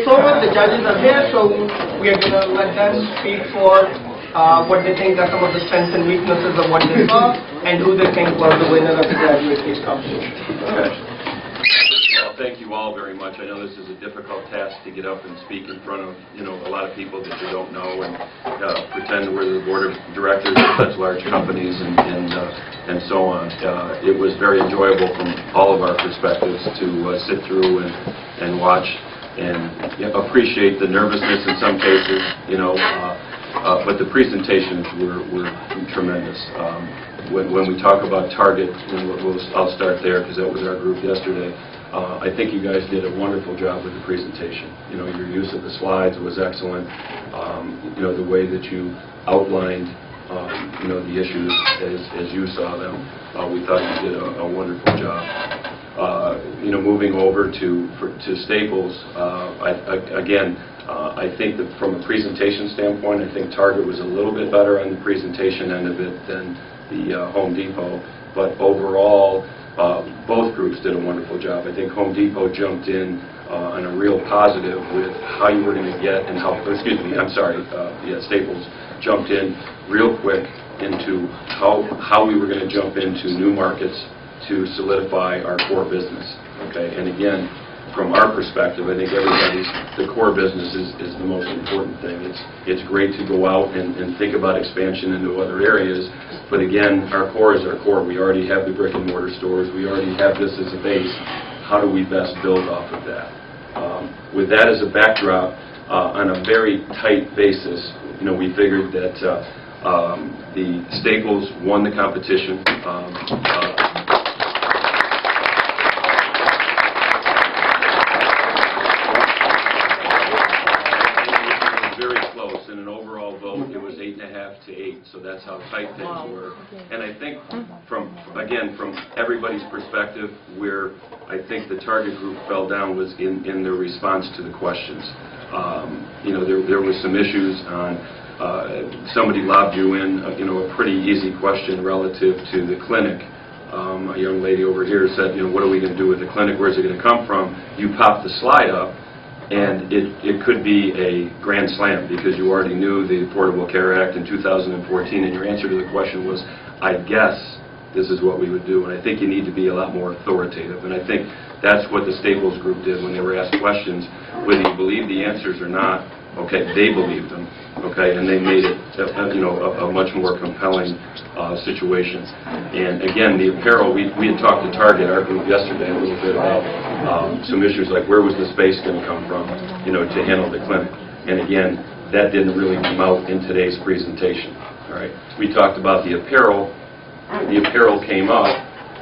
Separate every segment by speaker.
Speaker 1: So the judges are here, so we are going to let them speak for what they think are some of the strengths and weaknesses of what they saw, and who they think was the winner of the graduate case competition.
Speaker 2: Okay. Well, thank you all very much. I know this is a difficult task to get up and speak in front of, a lot of people that you don't know and pretend we're the board of directors of such large companies and so on. It was very enjoyable from all of our perspectives to sit through and watch and appreciate the nervousness in some cases, but the presentations were tremendous. When we talk about Target, I'll start there because that was our group yesterday. I think you guys did a wonderful job with the presentation. Your use of the slides was excellent. The way that you outlined, the issues as you saw them, we thought you did a wonderful job. Moving over to Staples, I think that from a presentation standpoint, I think Target was a little bit better on the presentation end of it than the Home Depot. But overall, both groups did a wonderful job. I think Home Depot jumped in on a real positive with how you were going to get and how, Staples jumped in real quick into how we were going to jump into new markets to solidify our core business. Okay, and again, from our perspective, I think the core business is the most important thing. It's great to go out and think about expansion into other areas, but again, our core is our core. We already have the brick and mortar stores. We already have this as a base. How do we best build off of that? With that as a backdrop, on a very tight basis, we figured that the Staples won the competition. In an overall vote, it was 8.5 to 8, so that's how tight things were. And I think, from everybody's perspective, where I think the Target group fell down was in their response to the questions. There were some issues on, somebody lobbed you in, a pretty easy question relative to the clinic. A young lady over here said, what are we going to do with the clinic? Where's it going to come from? You popped the slide up, and it could be a grand slam because you already knew the Affordable Care Act in 2014, and your answer to the question was, I guess this is what we would do. And I think you need to be a lot more authoritative. And I think that's what the Staples group did when they were asked questions. Whether you believe the answers or not, okay, they believed them, okay, and they made it a much more compelling situation. And again, the apparel, we had talked to Target, our group, yesterday a little bit about some issues like where was the space going to come from, to handle the clinic. And again, that didn't really come out in today's presentation. All right, we talked about the apparel. The apparel came up,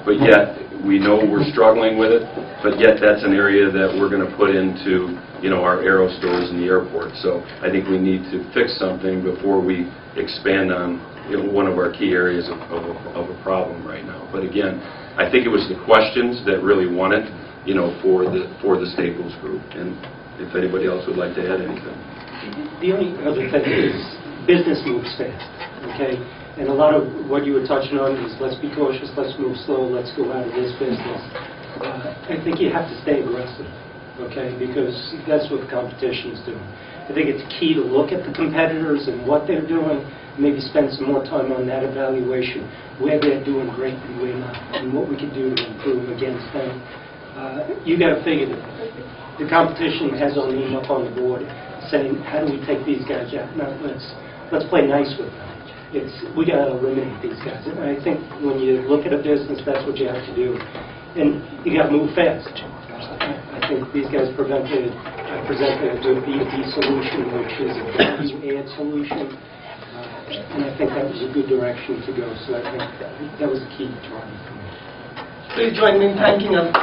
Speaker 2: but yet we know we're struggling with it. But yet that's an area that we're going to put into our Aero stores in the airport. So I think we need to fix something before we expand on one of our key areas of a problem right now. But again, I think it was the questions that really won it, for the Staples group. And if anybody else would like to add anything.
Speaker 3: The only other thing is business moves fast, okay? And a lot of what you were touching on is let's be cautious, let's move slow, let's go out of this business. I think you have to stay aggressive, okay, because that's what the competition is doing. I think it's key to look at the competitors and what they're doing, maybe spend some more time on that evaluation, where they're doing great and where not, and what we can do to improve against them. You got to figure that the competition has our name up on the board saying, how do we take these guys out? Now, let's play nice with them. We got to eliminate these guys. And I think when you look at a business, that's what you have to do. And you got to move fast. I think these guys presented a good B2B solution, which is a value-add solution. And I think that was a good direction to go. So I think that was a key driver for me.
Speaker 1: Please join me in thanking us.